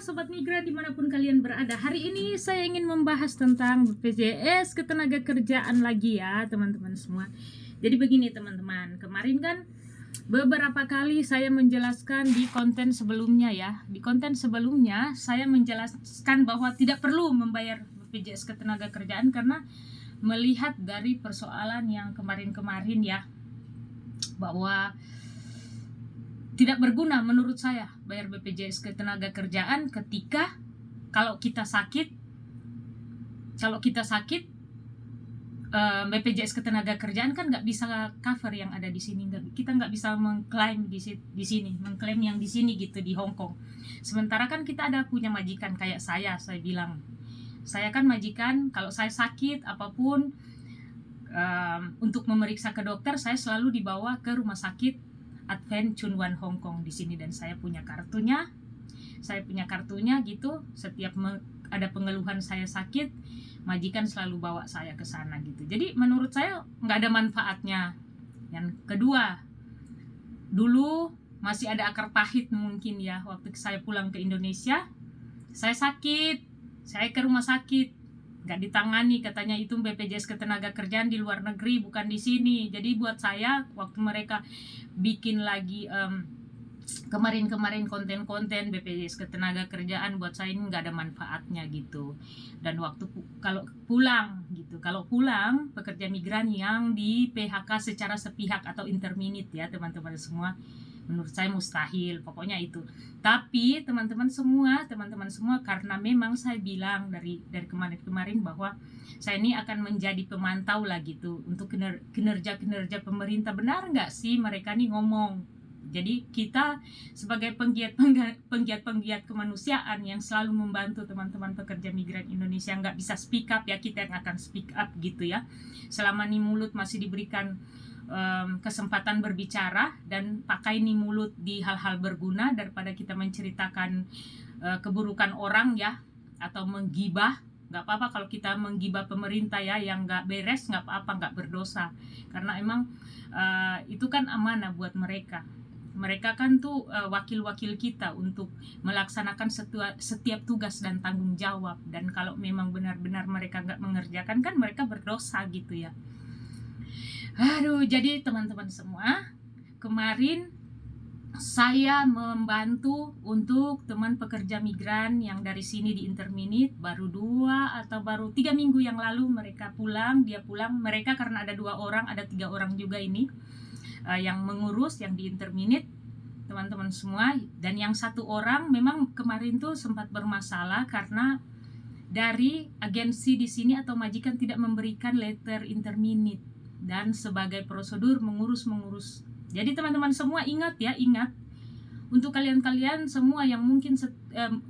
Sobat Migran dimanapun kalian berada. Hari ini saya ingin membahas tentang BPJS Ketenagakerjaan lagi ya teman-teman semua. Jadi begini teman-teman, kemarin kan beberapa kali saya menjelaskan di konten sebelumnya ya. Di konten sebelumnya saya menjelaskan bahwa tidak perlu membayar BPJS Ketenagakerjaan karena melihat dari persoalan yang kemarin-kemarin ya, bahwa tidak berguna menurut saya bayar BPJS Ketenagakerjaan ketika kalau kita sakit BPJS Ketenagakerjaan kan nggak bisa cover yang ada di sini, kita nggak bisa mengklaim di sini, mengklaim yang di sini gitu di Hong Kong. Sementara kan kita ada punya majikan kayak saya bilang, saya kan majikan, kalau saya sakit apapun untuk memeriksa ke dokter saya selalu dibawa ke rumah sakit Advent Chun Wan Hong Kong di sini, dan saya punya kartunya. Gitu. Setiap ada pengeluhan saya sakit, majikan selalu bawa saya ke sana gitu. Jadi menurut saya nggak ada manfaatnya. Yang kedua, dulu masih ada akar pahit mungkin ya, waktu saya pulang ke Indonesia, saya sakit, saya ke rumah sakit, nggak ditangani, katanya itu BPJS Ketenagakerjaan di luar negeri bukan di sini. Jadi buat saya waktu mereka bikin lagi kemarin konten-konten BPJS Ketenagakerjaan, buat saya ini nggak ada manfaatnya gitu. Dan waktu kalau pulang pekerja migran yang di PHK secara sepihak atau interminit ya teman-teman semua, menurut saya mustahil, pokoknya itu. Tapi teman-teman semua, karena memang saya bilang dari kemarin bahwa saya ini akan menjadi pemantau lah gitu untuk kinerja pemerintah, benar nggak sih mereka nih ngomong. Jadi kita sebagai penggiat kemanusiaan yang selalu membantu teman-teman pekerja migran Indonesia nggak bisa speak up ya, kita yang akan speak up gitu ya. Selama nih mulut masih diberikan kesempatan berbicara, dan pakai nih mulut di hal-hal berguna daripada kita menceritakan keburukan orang ya, atau menggibah. Nggak apa-apa kalau kita menggibah pemerintah ya, yang nggak beres nggak apa-apa, nggak berdosa, karena emang itu kan amanah buat mereka. Mereka kan tuh wakil-wakil kita untuk melaksanakan setiap tugas dan tanggung jawab, dan kalau memang benar-benar mereka nggak mengerjakan kan mereka berdosa gitu ya. Aduh, jadi teman-teman semua, kemarin saya membantu untuk teman pekerja migran yang dari sini di interminit, baru 3 minggu yang lalu mereka pulang. Mereka karena ada 2 orang, ada 3 orang juga ini yang mengurus yang di interminit teman-teman semua. Dan yang 1 orang memang kemarin tuh sempat bermasalah karena dari agensi di sini atau majikan tidak memberikan letter interminit dan sebagai prosedur mengurus. Jadi teman-teman semua ingat untuk kalian semua yang mungkin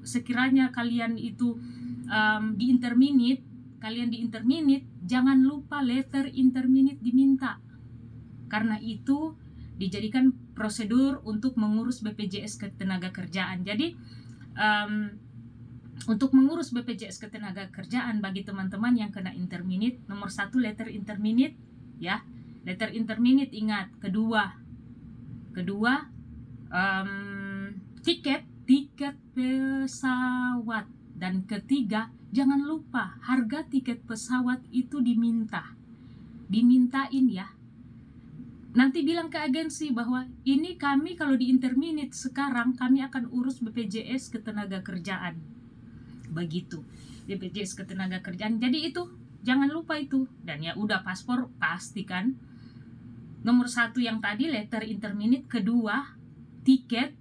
sekiranya kalian itu di interminit, jangan lupa letter interminit diminta, karena itu dijadikan prosedur untuk mengurus BPJS Ketenagakerjaan. Jadi untuk mengurus BPJS Ketenagakerjaan bagi teman-teman yang kena interminit, nomor 1 letter interminit ya, letter interminit ingat. Kedua tiket pesawat, dan ketiga jangan lupa harga tiket pesawat itu dimintain ya. Nanti bilang ke agensi bahwa ini kami kalau di interminit sekarang kami akan urus BPJS Ketenagakerjaan, begitu, BPJS Ketenagakerjaan. Jadi itu jangan lupa itu. Dan ya udah, paspor pastikan. Nomor 1 yang tadi letter interminit, kedua tiket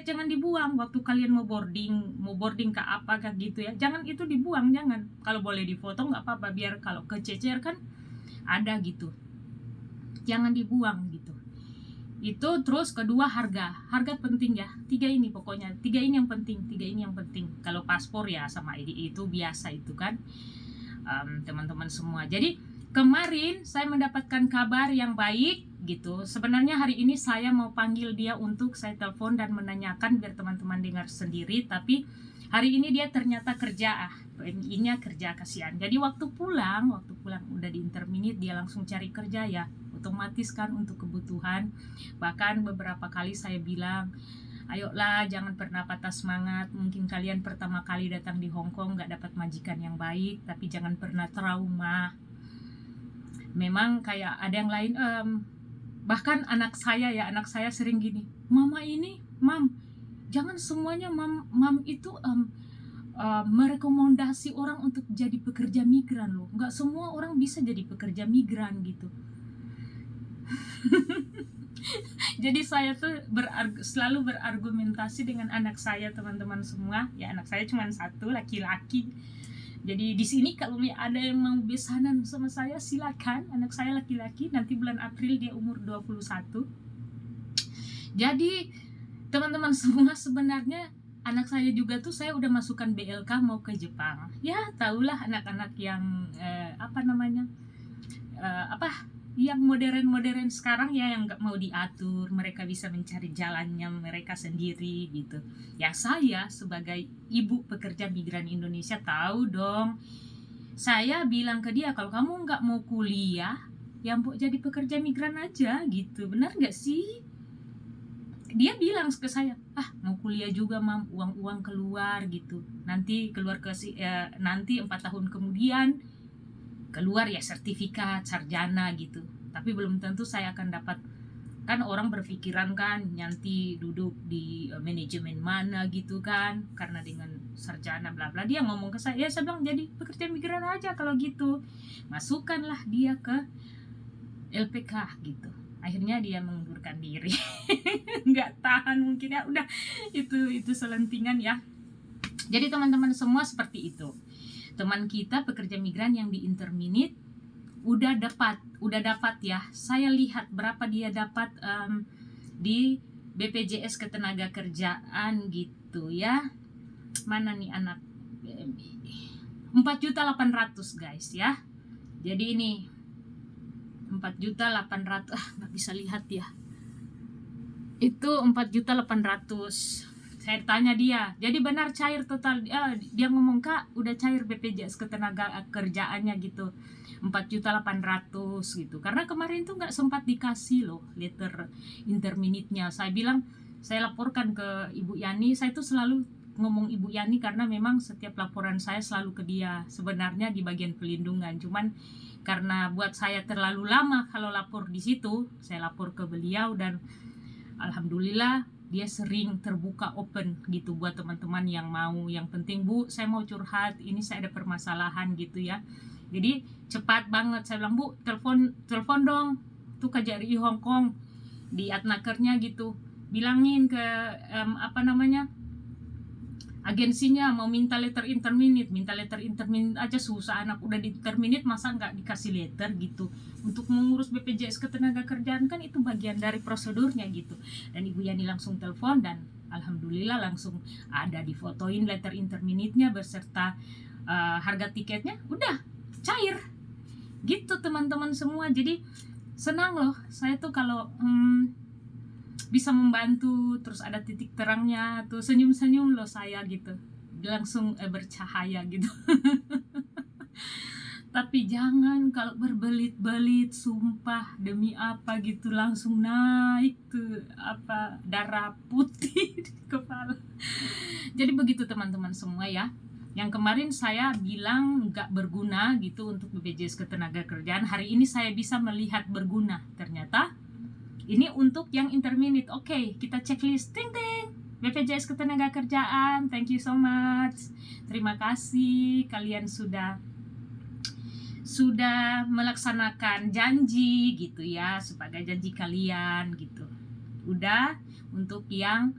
jangan dibuang waktu kalian mau boarding ke apa kah gitu ya, jangan itu dibuang, jangan. Kalau boleh difoto nggak apa-apa, biar kalau kececer kan ada gitu, jangan dibuang gitu. Itu. Terus kedua harga penting ya, 3 ini pokoknya, 3 ini yang penting. Kalau paspor ya sama ID itu biasa itu kan teman-teman semua. Jadi kemarin saya mendapatkan kabar yang baik gitu. Sebenarnya hari ini saya mau panggil dia untuk saya telepon dan menanyakan biar teman-teman dengar sendiri, tapi hari ini dia ternyata kerja PMI-nya kerja, kasihan. Jadi waktu pulang udah di interminit, dia langsung cari kerja ya, otomatis kan untuk kebutuhan. Bahkan beberapa kali saya bilang Ayolah, jangan pernah patah semangat. Mungkin kalian pertama kali datang di Hong Kong gak dapat majikan yang baik, tapi jangan pernah trauma. Memang kayak ada yang lain, bahkan anak saya sering gini, mama ini, mam, jangan semuanya mam itu merekomendasi orang untuk jadi pekerja migran loh. Nggak semua orang bisa jadi pekerja migran gitu. Jadi saya tuh selalu berargumentasi dengan anak saya, teman-teman semua. Ya, anak saya cuma satu, laki-laki. Jadi di sini kalau ada yang mau besanan sama saya, silakan. Anak saya laki-laki, nanti bulan April dia umur 21. Jadi teman-teman semua, sebenarnya anak saya juga tuh saya udah masukkan BLK mau ke Jepang. Ya, tahulah anak-anak yang yang modern sekarang ya, yang nggak mau diatur, mereka bisa mencari jalannya mereka sendiri gitu. Ya, saya sebagai ibu pekerja migran Indonesia tahu dong. Saya bilang ke dia, kalau kamu nggak mau kuliah, ya mau jadi pekerja migran aja gitu. Benar nggak sih? Dia bilang ke saya, mau kuliah juga mam, uang keluar gitu. Nanti keluar nanti 4 tahun kemudian keluar ya sertifikat sarjana gitu. Tapi belum tentu saya akan dapat. Kan orang berpikiran kan nanti duduk di manajemen mana gitu kan, karena dengan sarjana bla bla. Dia ngomong ke saya bilang jadi pekerja migran aja kalau gitu. Masukkanlah dia ke LPK gitu. Akhirnya dia mengundurkan diri. Nggak tahan mungkin ya, udah itu selentingan ya. Jadi teman-teman semua seperti itu. Teman kita pekerja migran yang di interminate udah dapat ya. Saya lihat berapa dia dapat di BPJS Ketenagakerjaan gitu ya. Mana nih anak, 4.800.000 guys ya. Jadi ini 4.800.000, nggak bisa lihat ya. Itu 4.800.000. Saya tanya dia, jadi benar cair total? Dia ngomong, Kak, udah cair BPJS Ketenagakerjaannya gitu, 4.800.000 gitu. Karena kemarin tuh nggak sempat dikasih loh letter interminate-nya. Saya bilang, saya laporkan ke Ibu Yani. Saya tuh selalu ngomong Ibu Yani karena memang setiap laporan saya selalu ke dia. Sebenarnya di bagian pelindungan, cuman karena buat saya terlalu lama kalau lapor di situ, saya lapor ke beliau dan alhamdulillah dia sering terbuka open gitu buat teman-teman yang mau. Yang penting, Bu, saya mau curhat, ini saya ada permasalahan gitu ya. Jadi cepat banget saya bilang, Bu, telepon dong tuh KJRI Hong Kong di adnakernya gitu, bilangin ke agensinya mau minta letter interminate aja susah. Anak udah di interminate masa nggak dikasih letter gitu. Untuk mengurus BPJS Ketenagakerjaan kan itu bagian dari prosedurnya gitu. Dan Ibu Yani langsung telepon dan alhamdulillah langsung ada difotoin letter interminate-nya beserta harga tiketnya, udah cair gitu teman-teman semua. Jadi senang loh saya tuh kalau bisa membantu, terus ada titik terangnya tuh, senyum-senyum loh saya gitu, langsung bercahaya gitu. Tapi jangan kalau berbelit-belit, sumpah demi apa gitu langsung naik tuh darah putih di kepala. Jadi begitu teman-teman semua ya. Yang kemarin saya bilang nggak berguna gitu untuk BPJS Ketenagakerjaan, hari ini saya bisa melihat berguna. Ternyata ini untuk yang interminate. Oke, kita checklist. Ting ting. BPJS Ketenagakerjaan, thank you so much. Terima kasih kalian sudah melaksanakan janji gitu ya, sebagai janji kalian gitu. Udah untuk yang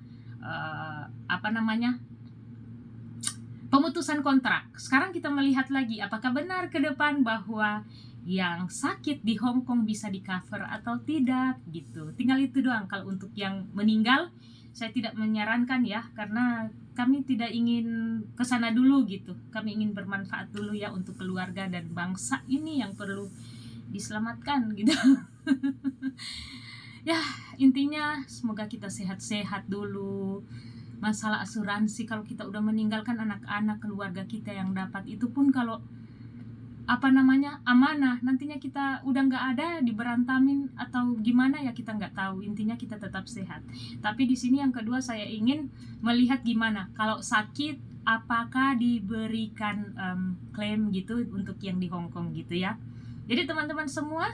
pemutusan kontrak. Sekarang kita melihat lagi apakah benar ke depan bahwa yang sakit di Hong Kong bisa di cover atau tidak gitu. Tinggal itu doang. Kalau untuk yang meninggal saya tidak menyarankan ya, karena kami tidak ingin kesana dulu gitu. Kami ingin bermanfaat dulu ya untuk keluarga dan bangsa ini yang perlu diselamatkan gitu. Ya intinya semoga kita sehat-sehat dulu. Masalah asuransi, kalau kita udah meninggalkan anak-anak keluarga kita yang dapat itu pun kalau apa namanya, amanah, nantinya kita udah nggak ada, diberantamin atau gimana ya kita nggak tahu, intinya kita tetap sehat. Tapi di sini yang kedua saya ingin melihat gimana kalau sakit, apakah diberikan klaim gitu untuk yang di Hong Kong gitu ya. Jadi teman-teman semua,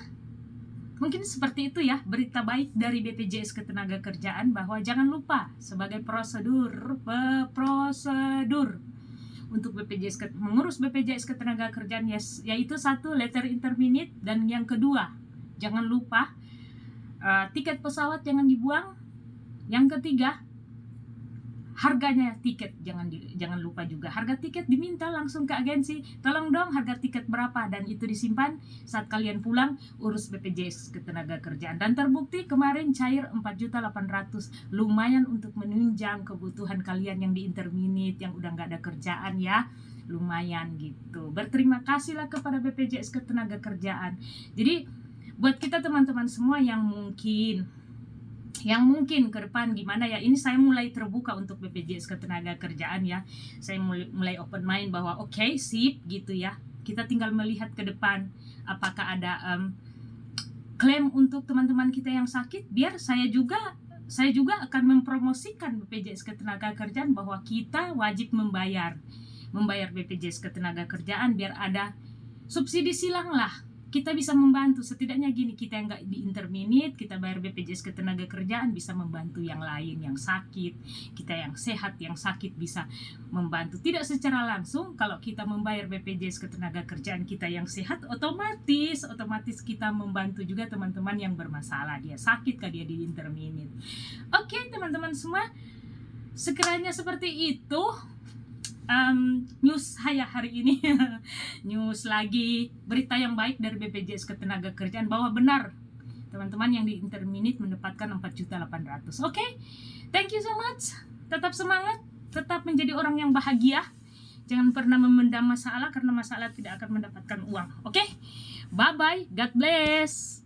mungkin seperti itu ya berita baik dari BPJS Ketenagakerjaan, bahwa jangan lupa sebagai prosedur untuk mengurus BPJS Ketenagakerjaan, yaitu satu, letter interminate, dan yang kedua jangan lupa tiket pesawat jangan dibuang, yang ketiga harganya tiket jangan lupa juga. Harga tiket diminta langsung ke agensi, tolong dong harga tiket berapa, dan itu disimpan saat kalian pulang urus BPJS Ketenagakerjaan. Dan terbukti kemarin cair 4.800.000, lumayan untuk menunjang kebutuhan kalian yang di interminate, yang udah nggak ada kerjaan ya, lumayan gitu. Berterima kasihlah kepada BPJS Ketenagakerjaan. Jadi buat kita teman-teman semua yang mungkin ke depan gimana ya, ini saya mulai terbuka untuk BPJS Ketenagakerjaan ya, saya mulai open mind bahwa oke, sip gitu ya, kita tinggal melihat ke depan apakah ada klaim untuk teman-teman kita yang sakit, biar saya juga akan mempromosikan BPJS Ketenagakerjaan bahwa kita wajib membayar BPJS Ketenagakerjaan, biar ada subsidi silang lah, kita bisa membantu. Setidaknya gini, kita yang nggak di interminate, kita bayar BPJS Ketenagakerjaan, bisa membantu yang lain yang sakit, kita yang sehat yang sakit bisa membantu. Tidak secara langsung, kalau kita membayar BPJS Ketenagakerjaan kita yang sehat, otomatis kita membantu juga teman-teman yang bermasalah, dia sakit kah, dia di interminate. Oke teman-teman semua, sekiranya seperti itu news saya hari ini. News lagi, berita yang baik dari BPJS Ketenagakerjaan bahwa benar teman-teman yang di interminate mendapatkan 4.800.000. Oke, thank you so much. Tetap semangat, tetap menjadi orang yang bahagia. Jangan pernah memendam masalah, karena masalah tidak akan mendapatkan uang. Oke, bye bye, God bless.